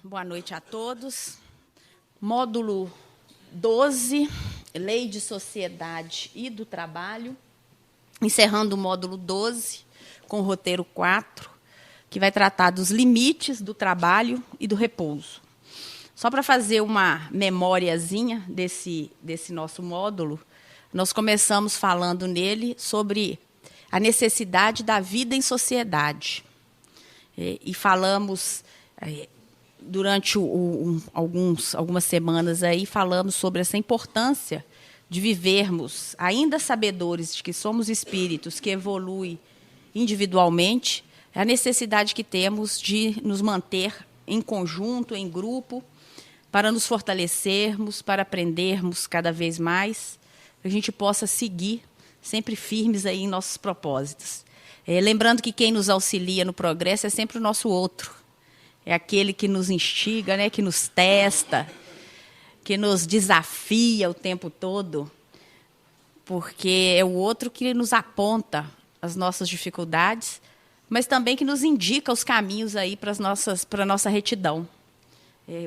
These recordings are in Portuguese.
Boa noite a todos. Módulo 12, Lei de Sociedade e do Trabalho. Encerrando o módulo 12, com o roteiro 4, que vai tratar dos limites do trabalho e do repouso. Só para fazer uma memóriazinha desse nosso módulo, nós começamos falando nele sobre a necessidade da vida em sociedade. E falamos, durante algumas semanas, aí, falamos sobre essa importância de vivermos, ainda sabedores de que somos espíritos que evoluem individualmente, a necessidade que temos de nos manter em conjunto, em grupo, para nos fortalecermos, para aprendermos cada vez mais, que a gente possa seguir sempre firmes aí em nossos propósitos. Lembrando que quem nos auxilia no progresso é sempre o nosso outro. É aquele que nos instiga, né, que nos testa, que nos desafia o tempo todo, porque é o outro que nos aponta as nossas dificuldades, mas também que nos indica os caminhos aí para a nossa retidão.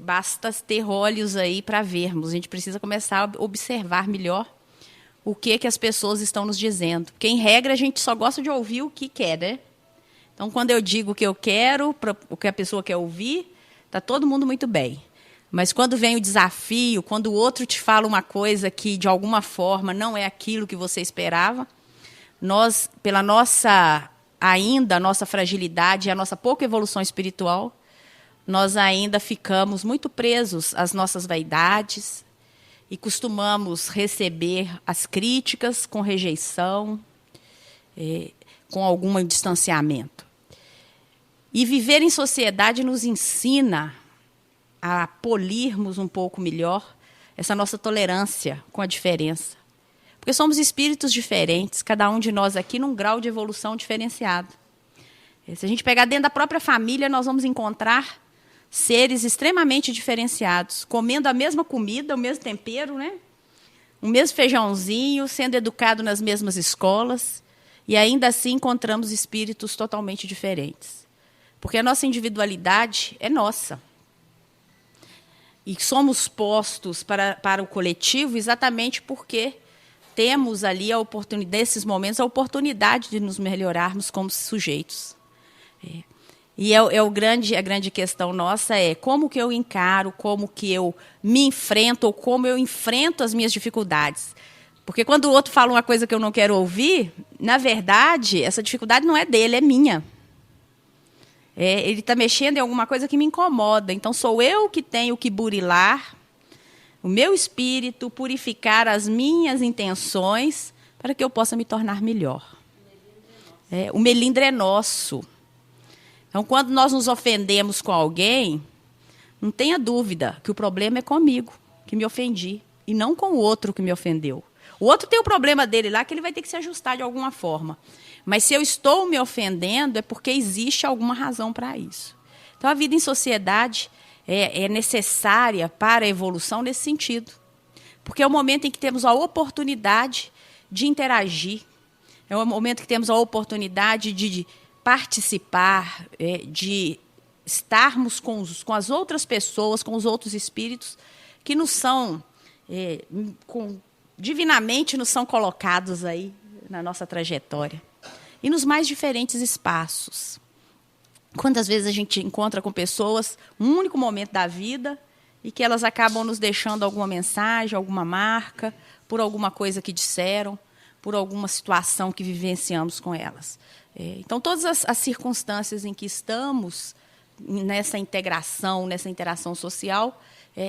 Basta ter olhos aí para vermos. A gente precisa começar a observar melhor o que as pessoas estão nos dizendo. Porque, em regra, a gente só gosta de ouvir o que quer, né? Então, quando eu digo o que eu quero, o que a pessoa quer ouvir, está todo mundo muito bem. Mas quando vem o desafio, quando o outro te fala uma coisa que, de alguma forma, não é aquilo que você esperava, nós, pela nossa fragilidade e a nossa pouca evolução espiritual, nós ainda ficamos muito presos às nossas vaidades e costumamos receber as críticas com rejeição, com algum distanciamento. E viver em sociedade nos ensina a polirmos um pouco melhor essa nossa tolerância com a diferença. Porque somos espíritos diferentes, cada um de nós aqui num grau de evolução diferenciado. Se a gente pegar dentro da própria família, nós vamos encontrar seres extremamente diferenciados, comendo a mesma comida, o mesmo tempero, né? O mesmo feijãozinho, sendo educado nas mesmas escolas, e ainda assim encontramos espíritos totalmente diferentes. Porque a nossa individualidade é nossa. E somos postos para o coletivo exatamente porque temos ali, nesses momentos, a oportunidade de nos melhorarmos como sujeitos. E a grande questão nossa é como que eu encaro, como que eu me enfrento, ou como eu enfrento as minhas dificuldades. Porque quando o outro fala uma coisa que eu não quero ouvir, na verdade, essa dificuldade não é dele, é minha. Ele está mexendo em alguma coisa que me incomoda. Então, sou eu que tenho que burilar o meu espírito, purificar as minhas intenções para que eu possa me tornar melhor. O melindre é nosso. Então, quando nós nos ofendemos com alguém, não tenha dúvida que o problema é comigo, que me ofendi, e não com o outro que me ofendeu. O outro tem o problema dele lá, que ele vai ter que se ajustar de alguma forma. Mas se eu estou me ofendendo, é porque existe alguma razão para isso. Então, a vida em sociedade é necessária para a evolução nesse sentido. Porque é o momento em que temos a oportunidade de interagir, é o momento que temos a oportunidade de participar, de estarmos com as outras pessoas, com os outros espíritos que nos são, divinamente nos são colocados aí na nossa trajetória. E nos mais diferentes espaços. Quantas vezes a gente encontra com pessoas, um único momento da vida, e que elas acabam nos deixando alguma mensagem, alguma marca, por alguma coisa que disseram, por alguma situação que vivenciamos com elas. Então, todas as circunstâncias em que estamos nessa integração, nessa interação social,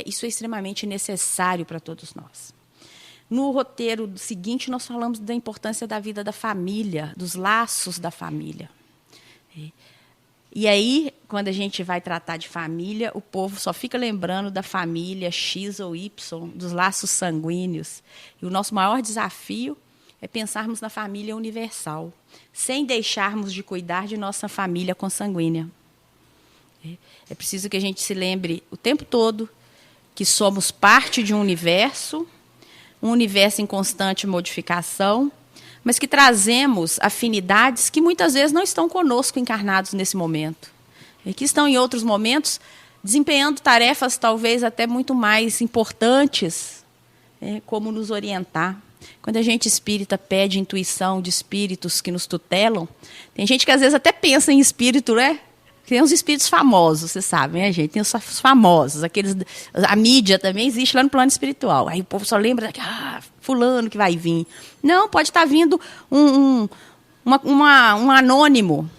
isso é extremamente necessário para todos nós. No roteiro seguinte, nós falamos da importância da vida da família, dos laços da família. E aí, quando a gente vai tratar de família, o povo só fica lembrando da família X ou Y, dos laços sanguíneos. E o nosso maior desafio é pensarmos na família universal, sem deixarmos de cuidar de nossa família consanguínea. É preciso que a gente se lembre o tempo todo que somos parte de um universo em constante modificação, mas que trazemos afinidades que muitas vezes não estão conosco encarnados nesse momento, e que estão em outros momentos desempenhando tarefas talvez até muito mais importantes, como nos orientar. Quando a gente espírita pede intuição de espíritos que nos tutelam, tem gente que às vezes até pensa em espírito, né? Tem uns espíritos famosos, você sabe, né, gente? Tem os famosos, a mídia também existe lá no plano espiritual. Aí o povo só lembra, fulano que vai vir. Não, pode estar vindo um anônimo,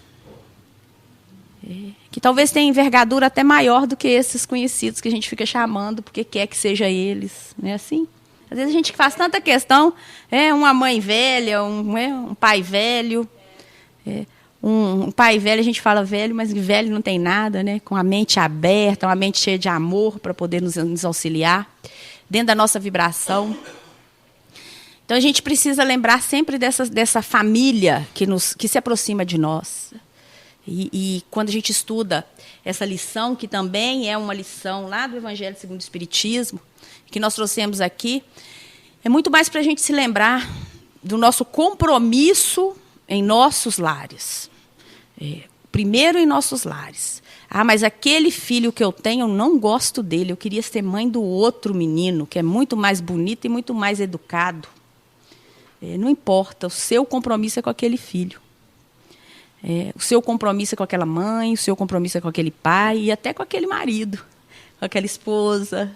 que talvez tenha envergadura até maior do que esses conhecidos que a gente fica chamando, porque quer que seja eles. Não é assim? Às vezes a gente faz tanta questão, uma mãe velha, um pai velho. Um pai velho, a gente fala velho, mas velho não tem nada, né? Com a mente aberta, uma mente cheia de amor para poder nos auxiliar, dentro da nossa vibração. Então, a gente precisa lembrar sempre dessa família que se aproxima de nós. E quando a gente estuda essa lição, que também é uma lição lá do Evangelho segundo o Espiritismo, que nós trouxemos aqui, é muito mais para a gente se lembrar do nosso compromisso em nossos lares. Primeiro em nossos lares. Mas aquele filho que eu tenho, eu não gosto dele. Eu queria ser mãe do outro menino, que é muito mais bonito e muito mais educado. Não importa, o seu compromisso é com aquele filho. O seu compromisso é com aquela mãe, o seu compromisso é com aquele pai e até com aquele marido, com aquela esposa.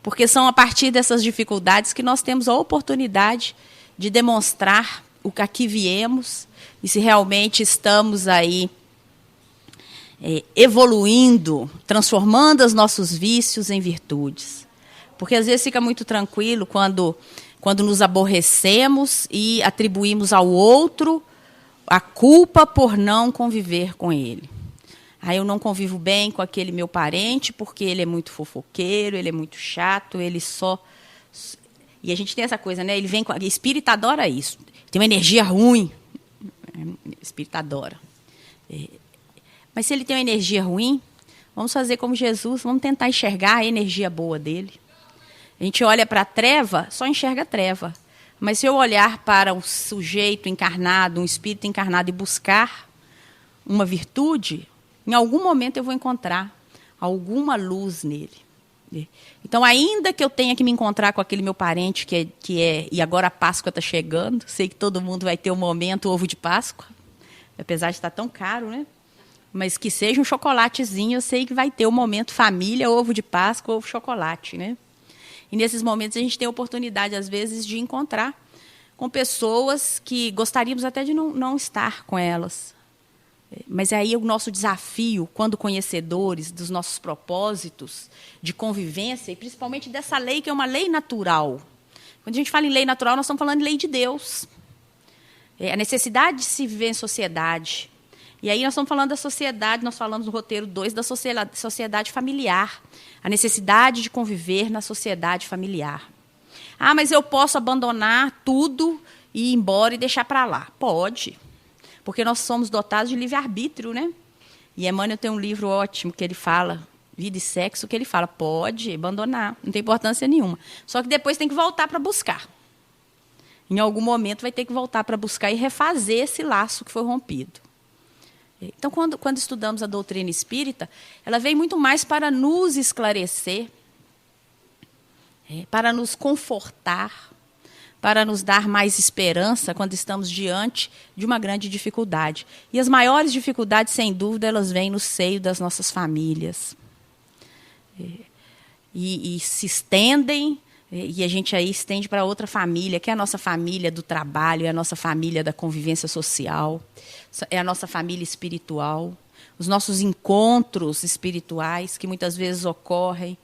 Porque são a partir dessas dificuldades que nós temos a oportunidade de demonstrar o que aqui viemos e se realmente estamos aí evoluindo, transformando os nossos vícios em virtudes. Porque às vezes fica muito tranquilo quando nos aborrecemos e atribuímos ao outro a culpa por não conviver com ele. Eu não convivo bem com aquele meu parente porque ele é muito fofoqueiro, ele é muito chato, ele só... E a gente tem essa coisa, né? Ele vem com... O espírito adora isso. Tem uma energia ruim. O espírito adora. Mas se ele tem uma energia ruim, vamos fazer como Jesus, vamos tentar enxergar a energia boa dele. A gente olha para a treva, só enxerga a treva. Mas se eu olhar para um sujeito encarnado, um espírito encarnado e buscar uma virtude, em algum momento eu vou encontrar alguma luz nele. Então, ainda que eu tenha que me encontrar com aquele meu parente e agora a Páscoa está chegando, sei que todo mundo vai ter um momento ovo de Páscoa, apesar de estar tão caro, né? Mas que seja um chocolatezinho, eu sei que vai ter o momento família, ovo de Páscoa, ovo chocolate, né? E nesses momentos a gente tem a oportunidade, às vezes, de encontrar com pessoas que gostaríamos até de não estar com elas. Mas aí o nosso desafio, quando conhecedores dos nossos propósitos de convivência, e principalmente dessa lei, que é uma lei natural. Quando a gente fala em lei natural, nós estamos falando de lei de Deus. A necessidade de se viver em sociedade. E aí nós estamos falando da sociedade, nós falamos no roteiro 2 da sociedade familiar. A necessidade de conviver na sociedade familiar. Mas eu posso abandonar tudo e ir embora e deixar para lá. Pode. Porque nós somos dotados de livre-arbítrio, né? E Emmanuel tem um livro ótimo que ele fala, Vida e Sexo, que ele fala, pode abandonar, não tem importância nenhuma. Só que depois tem que voltar para buscar. Em algum momento vai ter que voltar para buscar e refazer esse laço que foi rompido. Então, quando estudamos a doutrina espírita, ela vem muito mais para nos esclarecer, para nos confortar, para nos dar mais esperança quando estamos diante de uma grande dificuldade. E as maiores dificuldades, sem dúvida, elas vêm no seio das nossas famílias. E se estendem, e a gente aí estende para outra família, que é a nossa família do trabalho, é a nossa família da convivência social, é a nossa família espiritual, os nossos encontros espirituais, que muitas vezes ocorrem,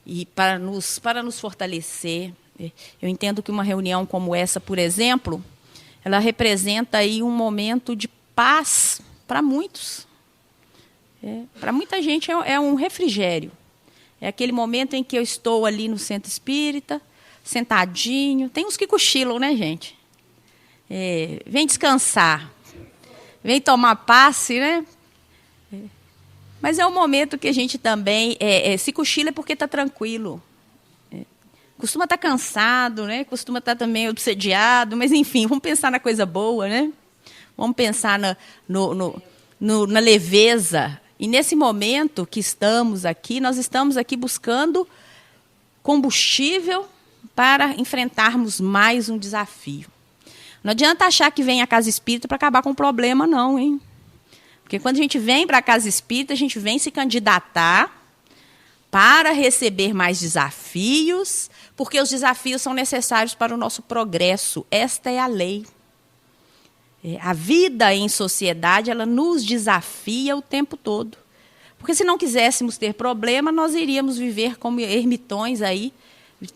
e para nos fortalecer. Eu entendo que uma reunião como essa, por exemplo, ela representa aí um momento de paz para muitos. Para muita gente é um refrigério. É aquele momento em que eu estou ali no centro espírita, sentadinho. Tem uns que cochilam, né, gente? Vem descansar, vem tomar passe, né? Mas é um momento que a gente também, se cochila é porque está tranquilo. Costuma estar cansado, né? Costuma estar também obsediado, mas, enfim, vamos pensar na coisa boa, né? Vamos pensar na leveza E nesse momento que estamos aqui, nós estamos aqui buscando combustível para enfrentarmos mais um desafio. Não adianta achar que vem a casa espírita para acabar com o problema, não, hein? Porque quando a gente vem para a casa espírita, a gente vem se candidatar para receber mais desafios, porque os desafios são necessários para o nosso progresso. Esta é a lei. A vida em sociedade, ela nos desafia o tempo todo. Porque se não quiséssemos ter problema, nós iríamos viver como ermitões aí,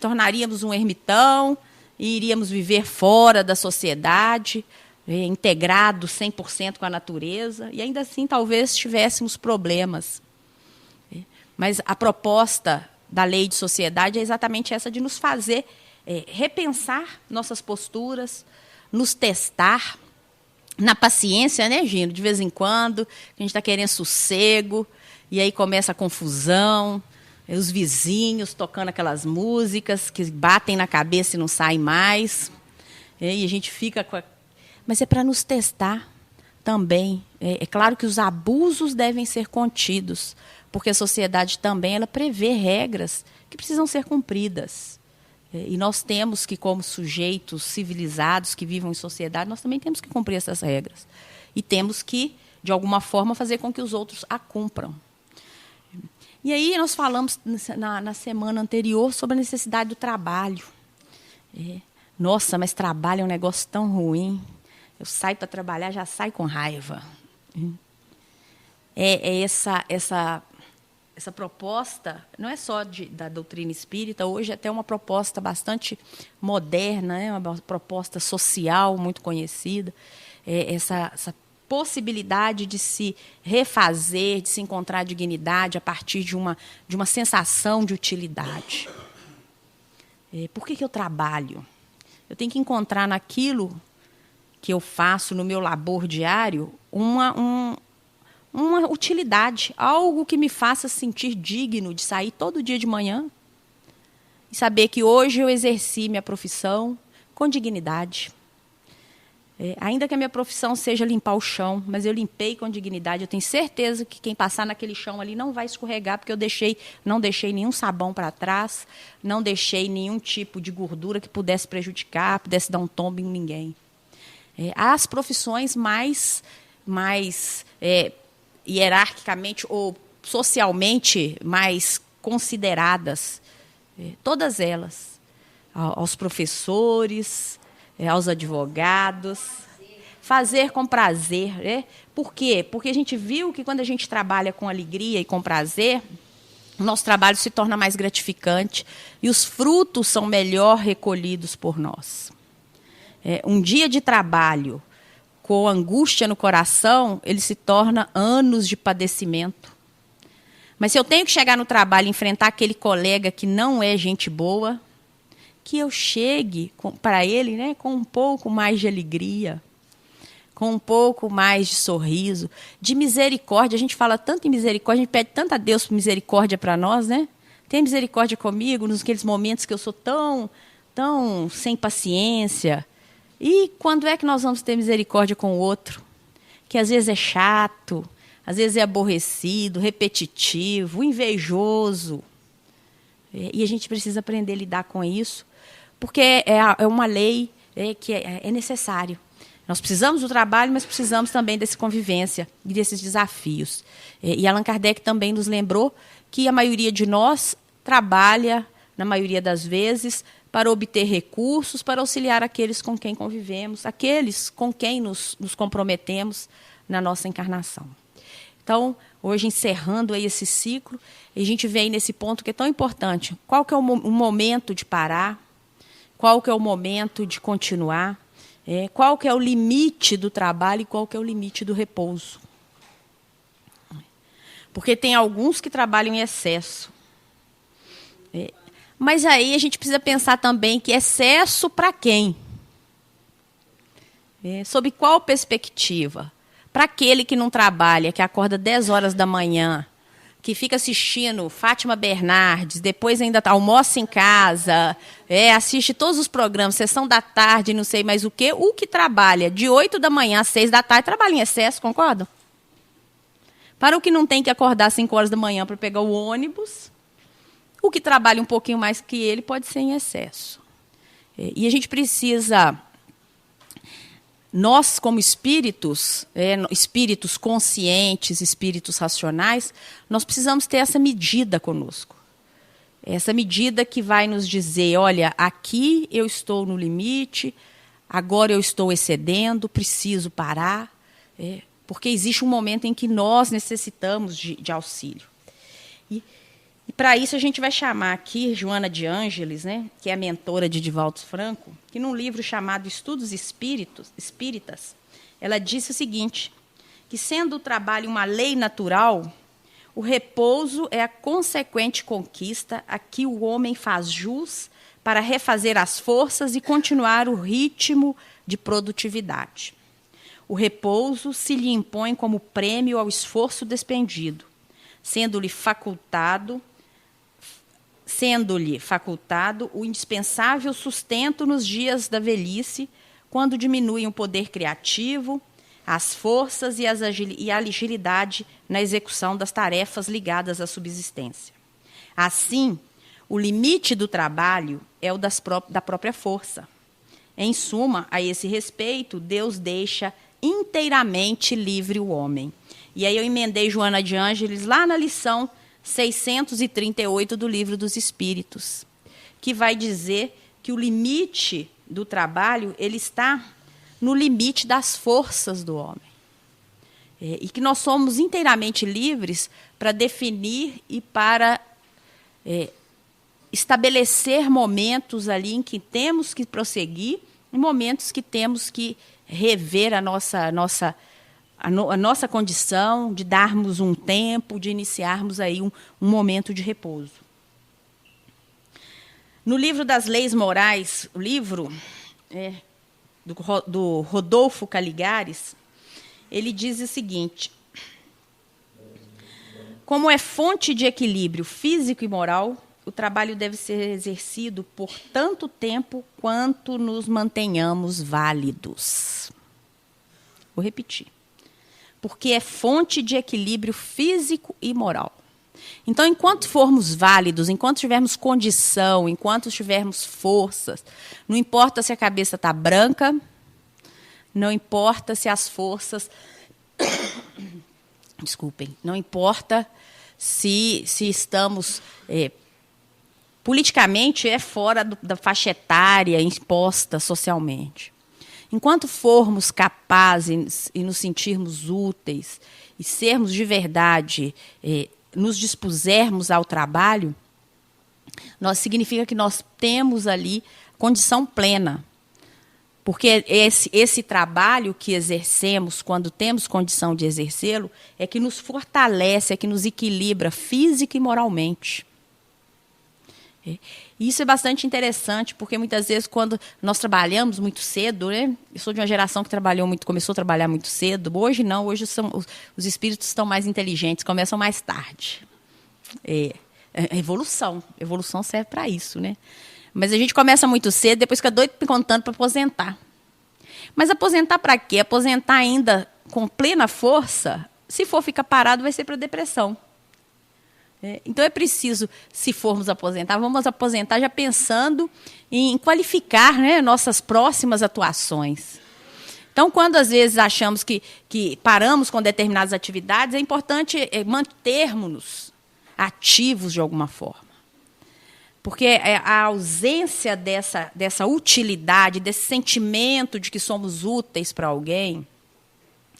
tornaríamos um ermitão, e iríamos viver fora da sociedade, integrados 100% com a natureza, e ainda assim talvez tivéssemos problemas. Mas a proposta da lei de sociedade é exatamente essa, de nos fazer repensar nossas posturas, nos testar, na paciência, né, Gino? De vez em quando, a gente está querendo sossego, e aí começa a confusão, os vizinhos tocando aquelas músicas que batem na cabeça e não saem mais. E a gente fica com a... Mas é para nos testar também. É claro que os abusos devem ser contidos, porque a sociedade também ela prevê regras que precisam ser cumpridas. E nós temos que, como sujeitos civilizados que vivem em sociedade, nós também temos que cumprir essas regras. E temos que, de alguma forma, fazer com que os outros a cumpram. E aí nós falamos na semana anterior sobre a necessidade do trabalho. Nossa, mas trabalho é um negócio tão ruim. Eu saio para trabalhar, já saio com raiva. Essa proposta não é só da doutrina espírita, hoje é até uma proposta bastante moderna, uma proposta social muito conhecida, essa possibilidade de se refazer, de se encontrar dignidade a partir de uma sensação de utilidade. Por que eu trabalho? Eu tenho que encontrar naquilo que eu faço, no meu labor diário, uma utilidade, algo que me faça sentir digno de sair todo dia de manhã e saber que hoje eu exerci minha profissão com dignidade. Ainda que a minha profissão seja limpar o chão, mas eu limpei com dignidade, eu tenho certeza que quem passar naquele chão ali não vai escorregar, porque eu não deixei nenhum sabão para trás, não deixei nenhum tipo de gordura que pudesse prejudicar, pudesse dar um tombo em ninguém. As profissões mais hierarquicamente ou socialmente mais consideradas, todas elas, aos professores, aos advogados, fazer com prazer. Por quê? Porque a gente viu que quando a gente trabalha com alegria e com prazer, o nosso trabalho se torna mais gratificante e os frutos são melhor recolhidos por nós. Um dia de trabalho com angústia no coração, ele se torna anos de padecimento. Mas se eu tenho que chegar no trabalho e enfrentar aquele colega que não é gente boa, que eu chegue para ele, né, com um pouco mais de alegria, com um pouco mais de sorriso, de misericórdia. A gente fala tanto em misericórdia, a gente pede tanto a Deus por misericórdia para nós, né? Tem misericórdia comigo naqueles momentos que eu sou tão sem paciência. E quando é que nós vamos ter misericórdia com o outro? Que às vezes é chato, às vezes é aborrecido, repetitivo, invejoso. E a gente precisa aprender a lidar com isso, porque é uma lei que é necessário. Nós precisamos do trabalho, mas precisamos também dessa convivência e desses desafios. E Allan Kardec também nos lembrou que a maioria de nós trabalha, na maioria das vezes, para obter recursos, para auxiliar aqueles com quem convivemos, aqueles com quem nos comprometemos na nossa encarnação. Então, hoje, encerrando aí esse ciclo, a gente vem nesse ponto que é tão importante. Qual que é o momento de parar? Qual que é o momento de continuar? Qual que é o limite do trabalho e qual que é o limite do repouso? Porque tem alguns que trabalham em excesso. Mas aí a gente precisa pensar também que excesso para quem? Sob qual perspectiva? Para aquele que não trabalha, que acorda 10 horas da manhã, que fica assistindo Fátima Bernardes, depois ainda almoça em casa, assiste todos os programas, sessão da tarde, não sei mais o que trabalha de 8 da manhã às 6 da tarde, trabalha em excesso, concordam? Para o que não tem que acordar às 5 horas da manhã para pegar o ônibus, o que trabalha um pouquinho mais que ele pode ser em excesso. E a gente precisa, nós como espíritos, espíritos conscientes, espíritos racionais, nós precisamos ter essa medida conosco. Essa medida que vai nos dizer, olha, aqui eu estou no limite, agora eu estou excedendo, preciso parar, porque existe um momento em que nós necessitamos de auxílio. E para isso a gente vai chamar aqui Joana de Ângeles, né, que é a mentora de Divaldo Franco, que num livro chamado Estudos Espíritas, ela disse o seguinte, que sendo o trabalho uma lei natural, o repouso é a consequente conquista a que o homem faz jus para refazer as forças e continuar o ritmo de produtividade. O repouso se lhe impõe como prêmio ao esforço despendido, sendo-lhe facultado o indispensável sustento nos dias da velhice, quando diminuem o poder criativo, as forças e a agilidade na execução das tarefas ligadas à subsistência. Assim, o limite do trabalho é o da própria força. Em suma, a esse respeito, Deus deixa inteiramente livre o homem. E aí eu emendei Joana de Ângeles lá na lição 638 do Livro dos Espíritos, que vai dizer que o limite do trabalho ele está no limite das forças do homem. E que nós somos inteiramente livres para definir e para estabelecer momentos ali em que temos que prosseguir e momentos que temos que rever a nossa condição, de darmos um tempo, de iniciarmos aí um momento de repouso. No livro das Leis Morais, o livro do Rodolfo Caligares, ele diz o seguinte: como é fonte de equilíbrio físico e moral, o trabalho deve ser exercido por tanto tempo quanto nos mantenhamos válidos. Vou repetir. Porque é fonte de equilíbrio físico e moral. Então, enquanto formos válidos, enquanto tivermos condição, enquanto tivermos forças, não importa se a cabeça está branca, não importa se as forças... Desculpem, não importa se estamos... politicamente é fora da faixa etária imposta socialmente. Enquanto formos capazes e nos sentirmos úteis e sermos de verdade, nos dispusermos ao trabalho, significa que nós temos ali condição plena. Porque esse trabalho que exercemos, quando temos condição de exercê-lo, é que nos fortalece, é que nos equilibra física e moralmente. Isso é bastante interessante, porque muitas vezes quando nós trabalhamos muito cedo, né? Eu sou de uma geração que começou a trabalhar muito cedo. Hoje não, hoje os espíritos estão mais inteligentes, começam mais tarde. Evolução serve para isso, né? Mas a gente começa muito cedo, depois fica doido contando para aposentar. Mas aposentar para quê? Aposentar ainda com plena força, se for ficar parado, vai ser para depressão. Então é preciso, se formos aposentar, vamos aposentar já pensando em qualificar, né, nossas próximas atuações. Então, quando às vezes achamos que paramos com determinadas atividades, é importante mantermos-nos ativos de alguma forma. Porque a ausência dessa utilidade, desse sentimento de que somos úteis para alguém,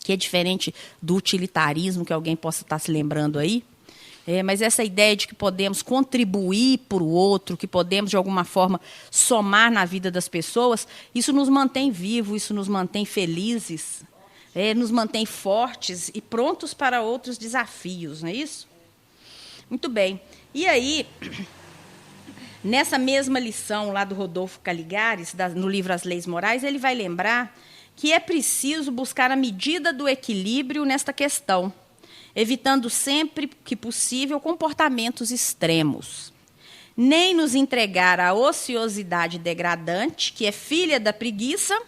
que é diferente do utilitarismo que alguém possa estar se lembrando aí, mas essa ideia de que podemos contribuir para o outro, que podemos, de alguma forma, somar na vida das pessoas, isso nos mantém vivos, isso nos mantém felizes, nos mantém fortes e prontos para outros desafios, não é isso? Muito bem. E aí, nessa mesma lição lá do Rodolfo Caligares, no livro As Leis Morais, ele vai lembrar que é preciso buscar a medida do equilíbrio nesta questão, evitando sempre que possível comportamentos extremos. Nem nos entregar à ociosidade degradante, que é filha da preguiça,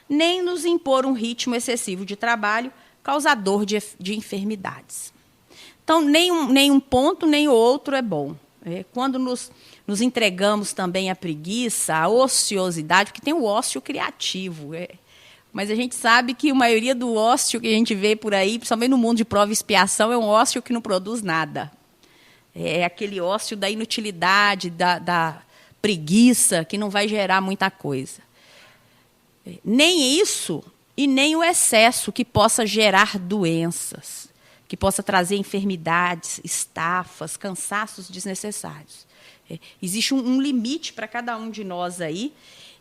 nem nos impor um ritmo excessivo de trabalho, causador de enfermidades. Então, nem um ponto, nem o outro é bom. Quando nos entregamos também à preguiça, à ociosidade, porque tem o ócio criativo. Mas a gente sabe que a maioria do ócio que a gente vê por aí, principalmente no mundo de prova e expiação, é um ócio que não produz nada. É aquele ócio da inutilidade, da preguiça, que não vai gerar muita coisa. Nem isso e nem o excesso que possa gerar doenças, que possa trazer enfermidades, estafas, cansaços desnecessários. Existe um limite para cada um de nós aí,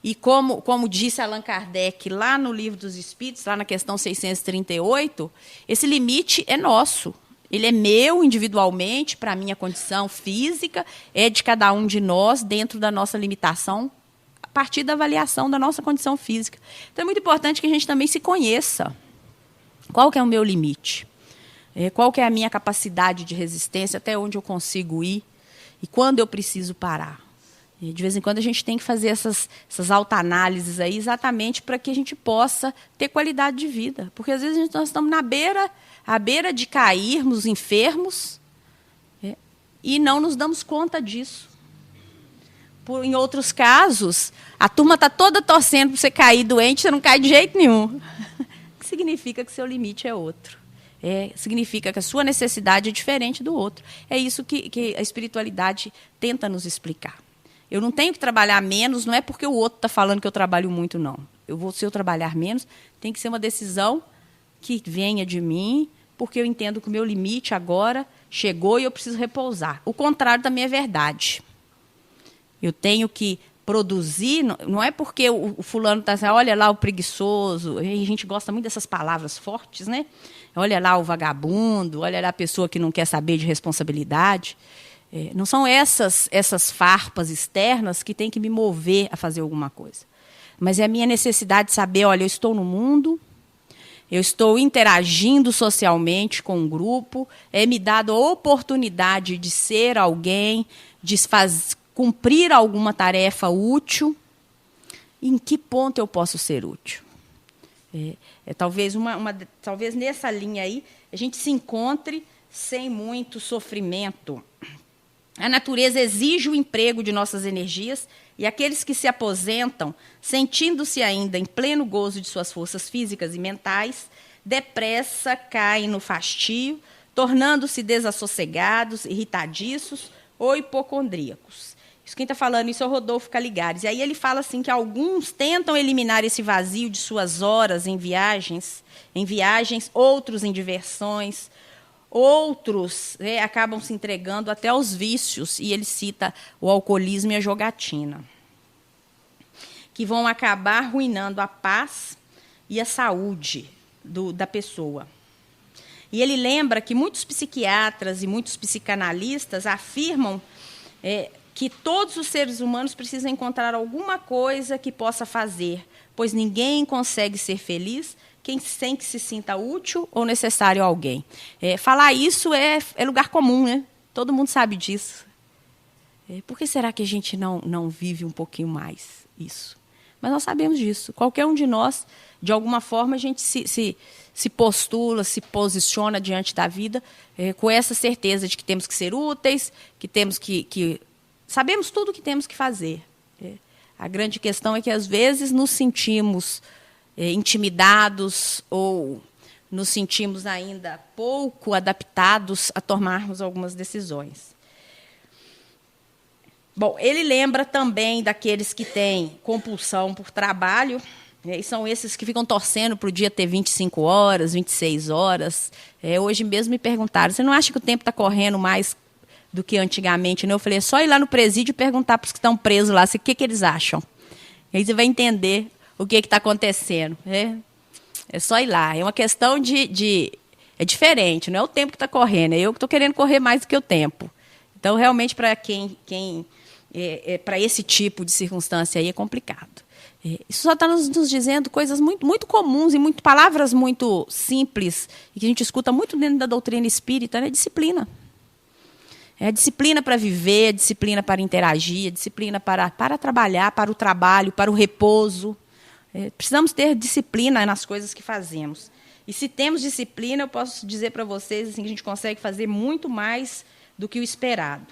e como disse Allan Kardec lá no Livro dos Espíritos, lá na questão 638, esse limite é nosso. Ele é meu individualmente, para a minha condição física, é de cada um de nós, dentro da nossa limitação, a partir da avaliação da nossa condição física. Então, é muito importante que a gente também se conheça. Qual que é o meu limite? Qual que é a minha capacidade de resistência, até onde eu consigo ir e quando eu preciso parar. E, de vez em quando, a gente tem que fazer essas autoanálises aí, exatamente para que a gente possa ter qualidade de vida. Porque, às vezes, nós estamos à beira de cairmos enfermos, e não nos damos conta disso. Em outros casos, a turma está toda torcendo para você cair doente, você não cai de jeito nenhum. O que significa que seu limite é outro. Significa que a sua necessidade é diferente do outro. É isso que a espiritualidade tenta nos explicar. Eu não tenho que trabalhar menos, não é porque o outro está falando que eu trabalho muito, não. Se eu trabalhar menos, tem que ser uma decisão que venha de mim, porque eu entendo que o meu limite agora chegou e eu preciso repousar. O contrário também é verdade. Eu tenho que produzir, não é porque o fulano está assim, olha lá o preguiçoso, a gente gosta muito dessas palavras fortes, né? Olha lá o vagabundo, olha lá a pessoa que não quer saber de responsabilidade. Não são essas farpas externas que têm que me mover a fazer alguma coisa. Mas é a minha necessidade de saber, olha, eu estou no mundo, eu estou interagindo socialmente com um grupo, me dado a oportunidade de ser alguém, de cumprir alguma tarefa útil. Em que ponto eu posso ser útil? Talvez nessa linha aí a gente se encontre sem muito sofrimento. A natureza exige o emprego de nossas energias e aqueles que se aposentam, sentindo-se ainda em pleno gozo de suas forças físicas e mentais, depressa caem no fastio, tornando-se desassossegados, irritadiços ou hipocondríacos. Quem está falando isso é o Rodolfo Caligares. E aí ele fala assim que alguns tentam eliminar esse vazio de suas horas em viagens, outros em diversões, outros acabam se entregando até aos vícios, e ele cita o alcoolismo e a jogatina, que vão acabar arruinando a paz e a saúde da pessoa. E ele lembra que muitos psiquiatras e muitos psicanalistas afirmam que todos os seres humanos precisam encontrar alguma coisa que possa fazer, pois ninguém consegue ser feliz sem que se sinta útil ou necessário a alguém. Falar isso é lugar comum, né? Todo mundo sabe disso. Por que será que a gente não vive um pouquinho mais isso? Mas nós sabemos disso. Qualquer um de nós, de alguma forma, a gente se postula, se posiciona diante da vida com essa certeza de que temos que ser úteis, que temos que sabemos tudo o que temos que fazer. A grande questão é que, às vezes, nos sentimos intimidados ou nos sentimos ainda pouco adaptados a tomarmos algumas decisões. Bom, ele lembra também daqueles que têm compulsão por trabalho, e são esses que ficam torcendo para o dia ter 25 horas, 26 horas. Hoje mesmo me perguntaram, você não acha que o tempo está correndo mais do que antigamente? Eu falei, é só ir lá no presídio e perguntar para os que estão presos lá o que eles acham. E aí você vai entender o que está acontecendo. É só ir lá. É uma questão é diferente, não é o tempo que está correndo, é eu que estou querendo correr mais do que o tempo. Então, realmente, para para esse tipo de circunstância aí é complicado. Isso só está nos dizendo coisas muito, muito comuns e palavras muito simples e que a gente escuta muito dentro da doutrina espírita, né? Disciplina. É a disciplina para viver, a disciplina para interagir, a disciplina para trabalhar, para o trabalho, para o repouso. Precisamos ter disciplina nas coisas que fazemos. E se temos disciplina, eu posso dizer para vocês assim, que a gente consegue fazer muito mais do que o esperado.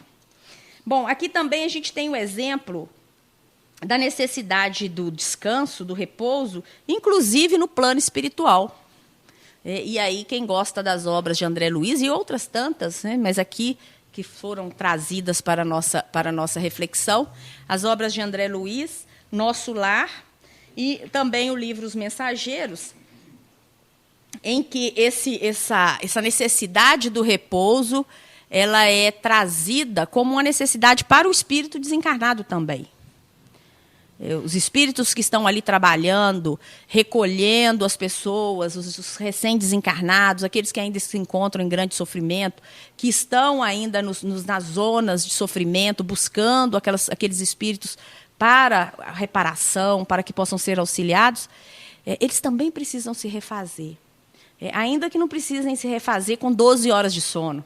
Bom, aqui também a gente tem o exemplo da necessidade do descanso, do repouso, inclusive no plano espiritual. E aí, quem gosta das obras de André Luiz e outras tantas, né, mas aqui que foram trazidas para a nossa reflexão, as obras de André Luiz, Nosso Lar, e também o livro Os Mensageiros, em que essa necessidade do repouso ela é trazida como uma necessidade para o espírito desencarnado também. Os espíritos que estão ali trabalhando, recolhendo as pessoas, os recém-desencarnados, aqueles que ainda se encontram em grande sofrimento, que estão ainda nas zonas de sofrimento, buscando aqueles espíritos para a reparação, para que possam ser auxiliados, eles também precisam se refazer. Ainda que não precisem se refazer com 12 horas de sono,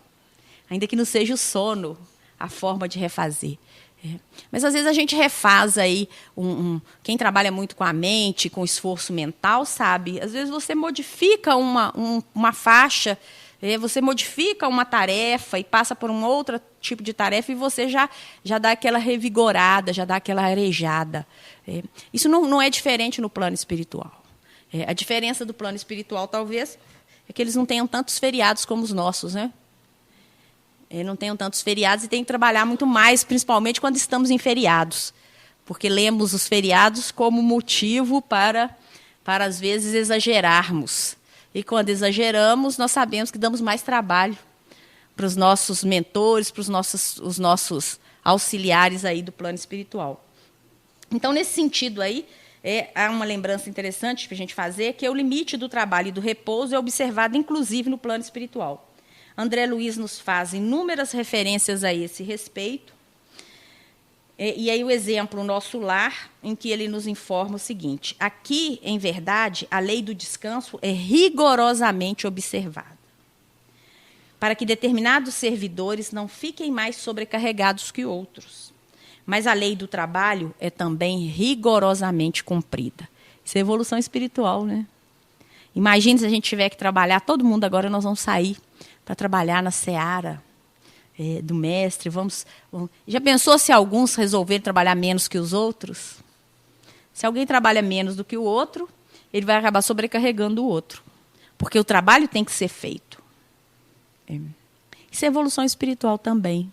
ainda que não seja o sono a forma de refazer. Mas, às vezes, a gente refaz aí. Quem trabalha muito com a mente, com esforço mental, sabe? Às vezes, você modifica uma faixa, você modifica uma tarefa e passa por um outro tipo de tarefa e você já dá aquela revigorada, já dá aquela arejada. Isso não é diferente no plano espiritual. A diferença do plano espiritual, talvez, é que eles não tenham tantos feriados como os nossos, né? Não tenham tantos feriados e têm que trabalhar muito mais, principalmente quando estamos em feriados, porque lemos os feriados como motivo para às vezes, exagerarmos. E, quando exageramos, nós sabemos que damos mais trabalho para os nossos mentores, para os nossos auxiliares aí do plano espiritual. Então, nesse sentido aí, há uma lembrança interessante para a gente fazer, que é o limite do trabalho e do repouso é observado, inclusive, no plano espiritual. André Luiz nos faz inúmeras referências a esse respeito. E aí o exemplo, o Nosso Lar, em que ele nos informa o seguinte: aqui, em verdade, a lei do descanso é rigorosamente observada, para que determinados servidores não fiquem mais sobrecarregados que outros. Mas a lei do trabalho é também rigorosamente cumprida. Isso é evolução espiritual, né? Imagine se a gente tiver que trabalhar, todo mundo agora nós vamos sair para trabalhar na seara do mestre. Já pensou se alguns resolverem trabalhar menos que os outros? Se alguém trabalha menos do que o outro, ele vai acabar sobrecarregando o outro. Porque o trabalho tem que ser feito. Isso é evolução espiritual também.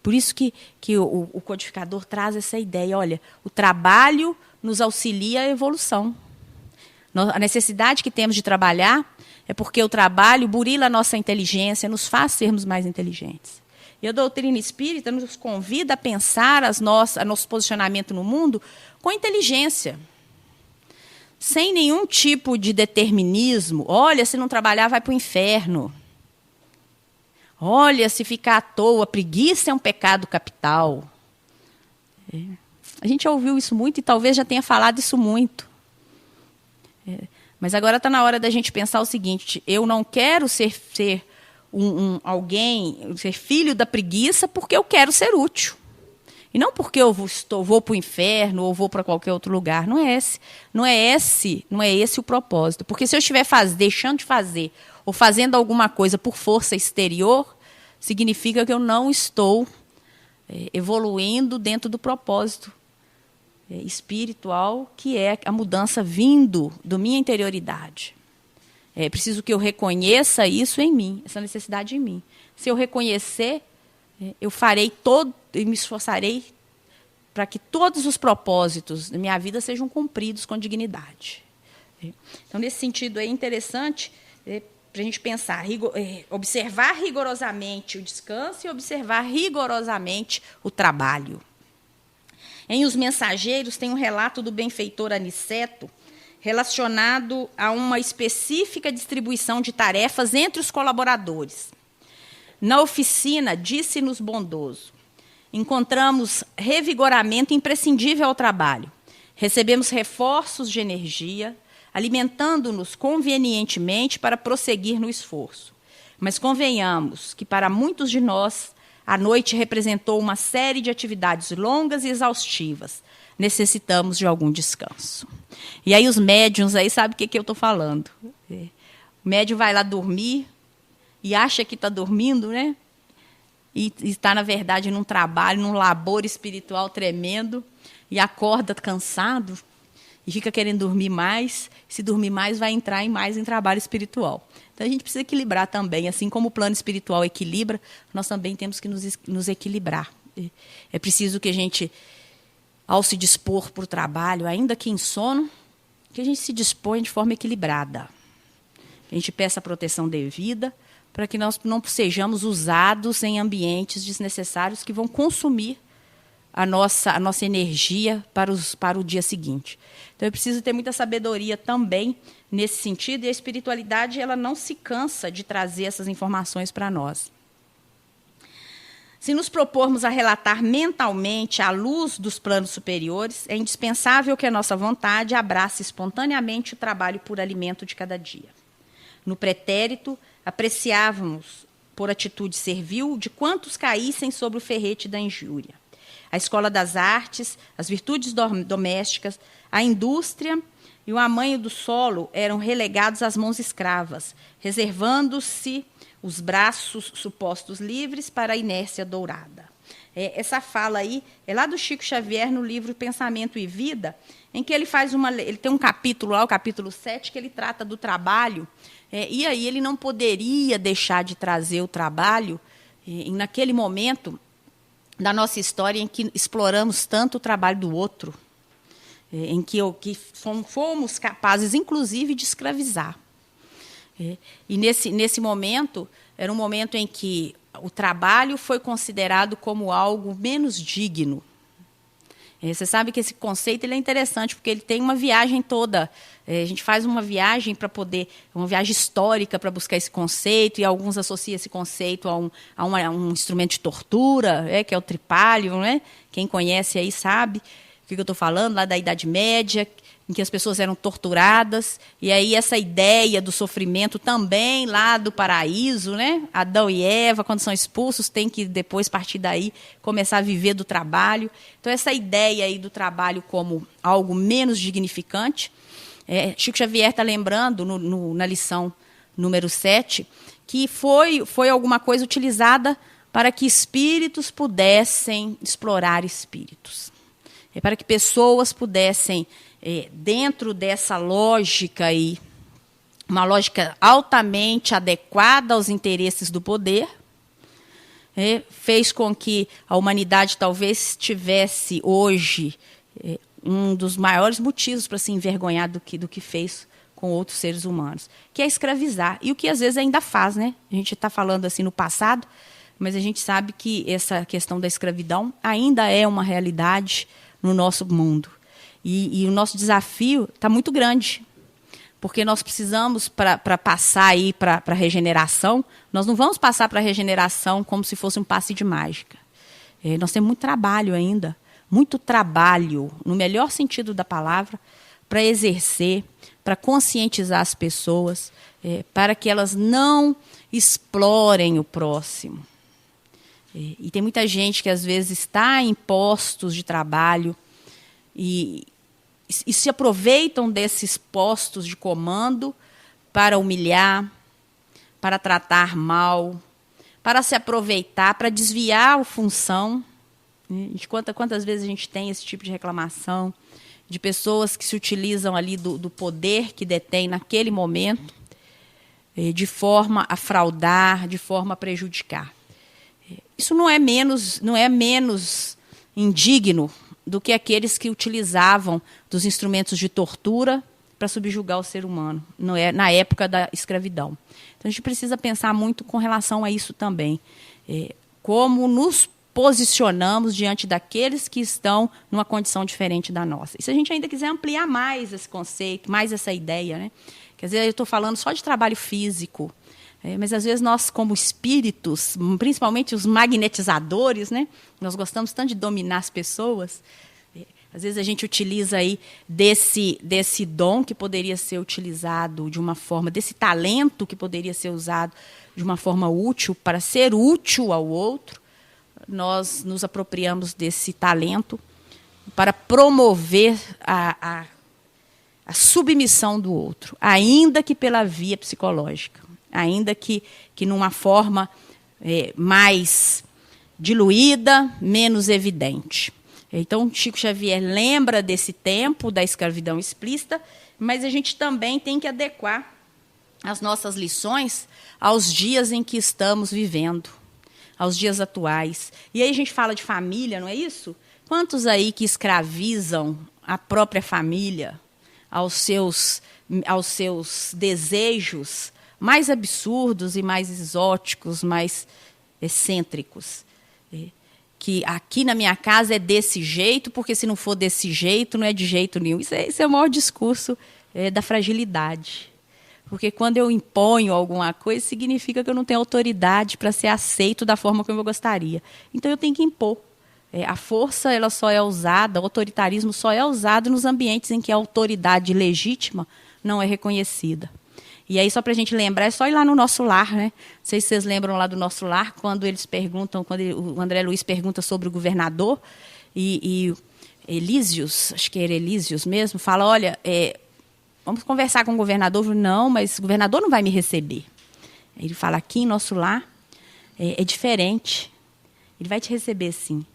Por isso que o codificador traz essa ideia. Olha, o trabalho nos auxilia à evolução. A necessidade que temos de trabalhar é porque o trabalho burila a nossa inteligência, nos faz sermos mais inteligentes. E a doutrina espírita nos convida a pensar nosso posicionamento no mundo com inteligência, sem nenhum tipo de determinismo. Olha, se não trabalhar, vai para o inferno. Olha, se ficar à toa, preguiça é um pecado capital. A gente já ouviu isso muito e talvez já tenha falado isso muito. Mas agora está na hora da gente pensar o seguinte: eu não quero ser alguém, ser filho da preguiça, porque eu quero ser útil. E não porque eu vou para o inferno ou vou para qualquer outro lugar. Não é esse o propósito. Porque se eu estiver deixando de fazer ou fazendo alguma coisa por força exterior, significa que eu não estou evoluindo dentro do propósito espiritual, que é a mudança vindo da minha interioridade. É preciso que eu reconheça isso em mim, essa necessidade em mim. Se eu reconhecer, eu me esforçarei para que todos os propósitos da minha vida sejam cumpridos com dignidade. Então, nesse sentido, é interessante para a gente pensar, observar rigorosamente o descanso e observar rigorosamente o trabalho. Em Os Mensageiros, tem um relato do benfeitor Aniceto, relacionado a uma específica distribuição de tarefas entre os colaboradores. Na oficina, disse-nos bondoso: encontramos revigoramento imprescindível ao trabalho. Recebemos reforços de energia, alimentando-nos convenientemente para prosseguir no esforço. Mas convenhamos que, para muitos de nós, a noite representou uma série de atividades longas e exaustivas. Necessitamos de algum descanso. E aí os médiuns aí sabem o que eu estou falando. O médium vai lá dormir e acha que está dormindo, né? E está, na verdade, num trabalho, num labor espiritual tremendo, e acorda cansado e fica querendo dormir mais. Se dormir mais, vai entrar mais em trabalho espiritual. Então, a gente precisa equilibrar também. Assim como o plano espiritual equilibra, nós também temos que nos equilibrar. É preciso que a gente, ao se dispor para o trabalho, ainda que em sono, que a gente se disponha de forma equilibrada. Que a gente peça a proteção devida, para que nós não sejamos usados em ambientes desnecessários que vão consumir a nossa energia para o dia seguinte. Então, é preciso ter muita sabedoria também nesse sentido, e a espiritualidade ela não se cansa de trazer essas informações para nós. Se nos propormos a relatar mentalmente à luz dos planos superiores, é indispensável que a nossa vontade abrace espontaneamente o trabalho por alimento de cada dia. No pretérito, apreciávamos, por atitude servil, de quantos caíssem sobre o ferrete da injúria. A escola das artes, as virtudes domésticas, a indústria e o amanho do solo eram relegados às mãos escravas, reservando-se os braços supostos livres para a inércia dourada. Essa fala aí é lá do Chico Xavier, no livro Pensamento e Vida, em que ele tem um capítulo lá, o capítulo 7, que ele trata do trabalho, e aí ele não poderia deixar de trazer o trabalho naquele momento da nossa história em que exploramos tanto o trabalho do outro, em que fomos capazes, inclusive, de escravizar. E nesse momento, era um momento em que o trabalho foi considerado como algo menos digno. Você sabe que esse conceito ele é interessante, porque ele tem uma viagem toda. A gente faz uma viagem uma viagem histórica para buscar esse conceito, e alguns associam esse conceito a um instrumento de tortura, que é o tripalho, né? Quem conhece aí sabe o que eu estou falando, lá da Idade Média, em que as pessoas eram torturadas, e aí essa ideia do sofrimento também lá do paraíso, né? Adão e Eva, quando são expulsos, têm que depois partir daí começar a viver do trabalho. Então, essa ideia aí do trabalho como algo menos dignificante, Chico Xavier está lembrando na lição número 7, que foi alguma coisa utilizada para que espíritos pudessem explorar espíritos. Para que pessoas pudessem, dentro dessa lógica aí, uma lógica altamente adequada aos interesses do poder, fez com que a humanidade talvez tivesse hoje um dos maiores motivos para se envergonhar do que fez com outros seres humanos, que é escravizar. E o que às vezes ainda faz, né? A gente está falando assim no passado, mas a gente sabe que essa questão da escravidão ainda é uma realidade no nosso mundo. E o nosso desafio está muito grande, porque nós precisamos, para passar aí para a regeneração, nós não vamos passar para a regeneração como se fosse um passe de mágica. Nós temos muito trabalho ainda, muito trabalho, no melhor sentido da palavra, para exercer, para conscientizar as pessoas, para que elas não explorem o próximo. E tem muita gente que, às vezes, está em postos de trabalho e se aproveitam desses postos de comando para humilhar, para tratar mal, para se aproveitar, para desviar a função. Quantas vezes a gente tem esse tipo de reclamação de pessoas que se utilizam ali do poder que detém naquele momento, de forma a fraudar, de forma a prejudicar. Isso não é menos indigno do que aqueles que utilizavam dos instrumentos de tortura para subjugar o ser humano, na época da escravidão. Então, a gente precisa pensar muito com relação a isso também. Como nos posicionamos diante daqueles que estão numa condição diferente da nossa. E se a gente ainda quiser ampliar mais esse conceito, mais essa ideia, né? Quer dizer, eu estou falando só de trabalho físico, mas às vezes nós, como espíritos, principalmente os magnetizadores, né? Nós gostamos tanto de dominar as pessoas. Às vezes a gente utiliza aí desse dom que poderia ser utilizado de uma forma, desse talento que poderia ser usado de uma forma útil, para ser útil ao outro. Nós nos apropriamos desse talento para promover a a submissão do outro, ainda que pela via psicológica, ainda que numa forma mais diluída, menos evidente. Então, Chico Xavier lembra desse tempo da escravidão explícita, mas a gente também tem que adequar as nossas lições aos dias em que estamos vivendo, aos dias atuais. E aí a gente fala de família, não é isso? Quantos aí que escravizam a própria família aos seus desejos mais absurdos e mais exóticos, mais excêntricos? Que aqui na minha casa é desse jeito, porque se não for desse jeito, não é de jeito nenhum. Isso é o maior discurso da fragilidade. Porque quando eu imponho alguma coisa, significa que eu não tenho autoridade para ser aceito da forma como eu gostaria. Então, eu tenho que impor. A força ela só é usada, o autoritarismo só é usado nos ambientes em que a autoridade legítima não é reconhecida. E aí, só para a gente lembrar, é só ir lá no Nosso Lar, né? Não sei se vocês lembram lá do Nosso Lar, quando eles perguntam, o André Luiz pergunta sobre o governador, e Elísios, acho que era Elísios mesmo, fala, olha, vamos conversar com o governador. Não, mas o governador não vai me receber. Ele fala, aqui em Nosso Lar é diferente. Ele vai te receber, sim.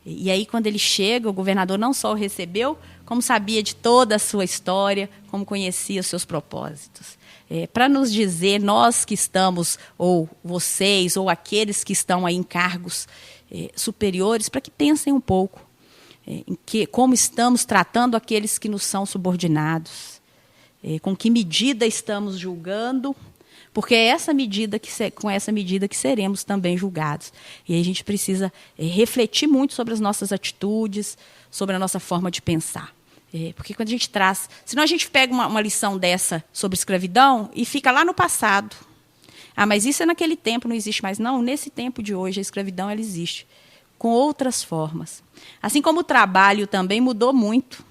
E aí, quando ele chega, o governador não só o recebeu, como sabia de toda a sua história, como conhecia os seus propósitos. Para nos dizer, nós que estamos, ou vocês, ou aqueles que estão aí em cargos superiores, para que pensem um pouco em como estamos tratando aqueles que nos são subordinados, com que medida estamos julgando, porque é com essa medida que seremos também julgados. E aí a gente precisa refletir muito sobre as nossas atitudes, sobre a nossa forma de pensar. Porque quando a gente traz... Senão a gente pega uma lição dessa sobre escravidão e fica lá no passado. Ah, mas isso naquele tempo, não existe mais. Não, nesse tempo de hoje a escravidão ela existe, com outras formas. Assim como o trabalho também mudou muito.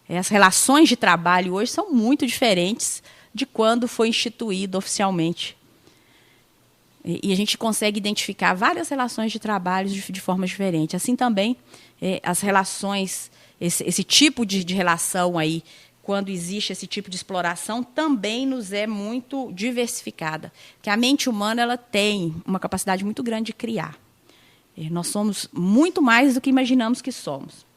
As relações de trabalho hoje são muito diferentes de quando foi instituído oficialmente. E a gente consegue identificar várias relações de trabalho de forma diferente. Assim também, as relações, esse tipo de relação aí, quando existe esse tipo de exploração, também nos é muito diversificada. Porque a mente humana ela tem uma capacidade muito grande de criar. Nós somos muito mais do que imaginamos que somos.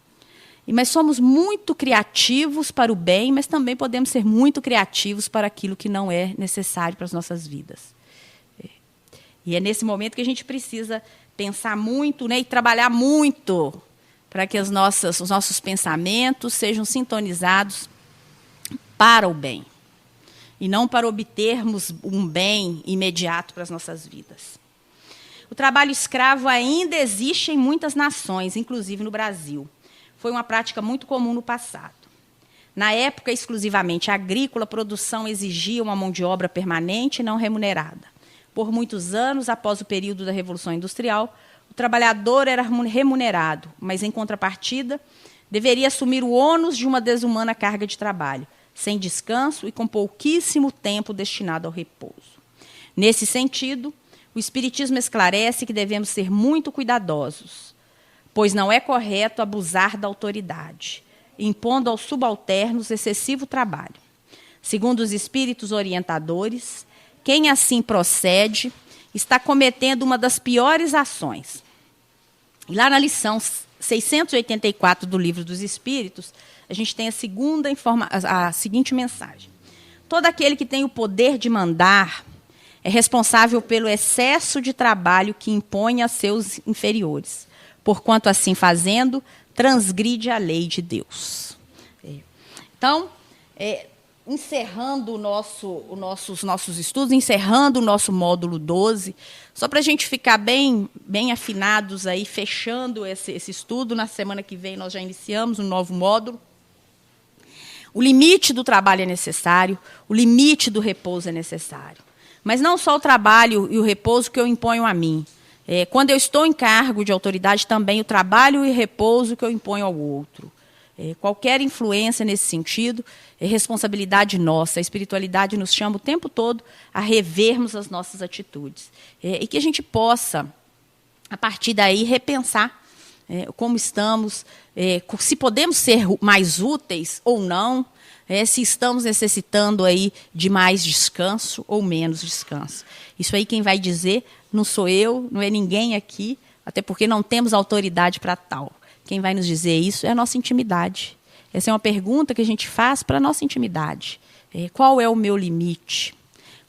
Mas somos muito criativos para o bem, mas também podemos ser muito criativos para aquilo que não é necessário para as nossas vidas. E é nesse momento que a gente precisa pensar muito, né, e trabalhar muito para que os nossos pensamentos sejam sintonizados para o bem e não para obtermos um bem imediato para as nossas vidas. O trabalho escravo ainda existe em muitas nações, inclusive no Brasil. Foi uma prática muito comum no passado. Na época exclusivamente agrícola, a produção exigia uma mão de obra permanente e não remunerada. Por muitos anos, após o período da Revolução Industrial, o trabalhador era remunerado, mas, em contrapartida, deveria assumir o ônus de uma desumana carga de trabalho, sem descanso e com pouquíssimo tempo destinado ao repouso. Nesse sentido, o Espiritismo esclarece que devemos ser muito cuidadosos, pois não é correto abusar da autoridade, impondo aos subalternos excessivo trabalho. Segundo os espíritos orientadores, quem assim procede está cometendo uma das piores ações. E lá na lição 684 do Livro dos Espíritos, a gente tem a seguinte mensagem. Todo aquele que tem o poder de mandar é responsável pelo excesso de trabalho que impõe a seus inferiores, porquanto, assim fazendo, transgride a lei de Deus. Então, encerrando os nossos estudos, encerrando o nosso módulo 12, só para a gente ficar bem afinados, aí, fechando esse estudo, na semana que vem nós já iniciamos um novo módulo. O limite do trabalho é necessário, o limite do repouso é necessário. Mas não só o trabalho e o repouso que eu imponho a mim. Quando eu estou em cargo de autoridade, também o trabalho e o repouso que eu imponho ao outro. Qualquer influência nesse sentido é responsabilidade nossa. A espiritualidade nos chama o tempo todo a revermos as nossas atitudes. E que a gente possa, a partir daí, repensar como estamos, se podemos ser mais úteis ou não, se estamos necessitando aí de mais descanso ou menos descanso. Isso aí quem vai dizer não sou eu, não é ninguém aqui, até porque não temos autoridade para tal. Quem vai nos dizer isso é a nossa intimidade. Essa é uma pergunta que a gente faz para a nossa intimidade. Qual é o meu limite?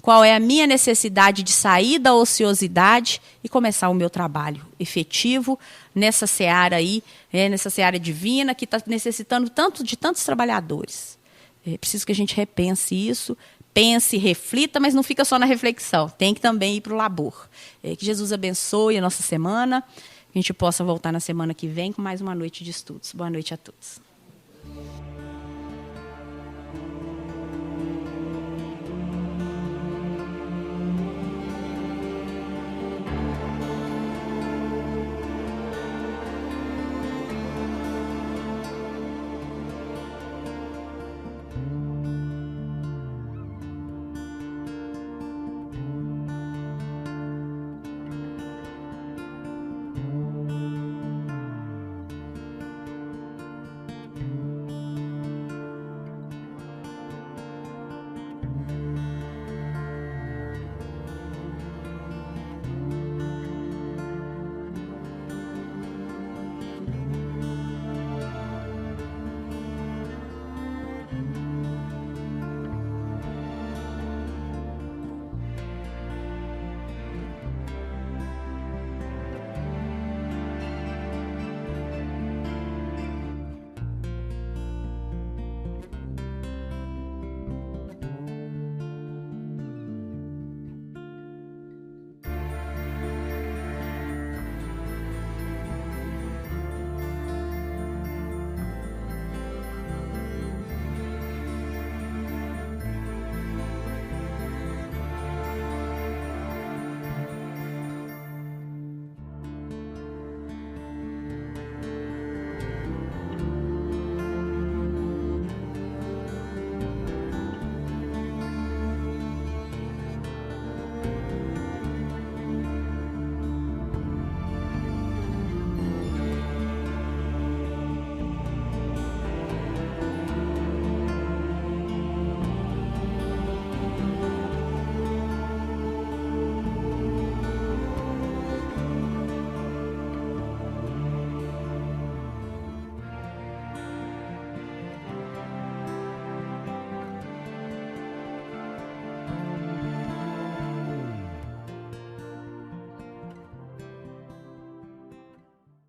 Qual é a minha necessidade de sair da ociosidade e começar o meu trabalho efetivo nessa seara aí, nessa seara divina que está necessitando tanto de tantos trabalhadores. É preciso que a gente repense isso, pense, reflita, mas não fica só na reflexão, tem que também ir para o labor. Que Jesus abençoe a nossa semana, que a gente possa voltar na semana que vem com mais uma noite de estudos. Boa noite a todos.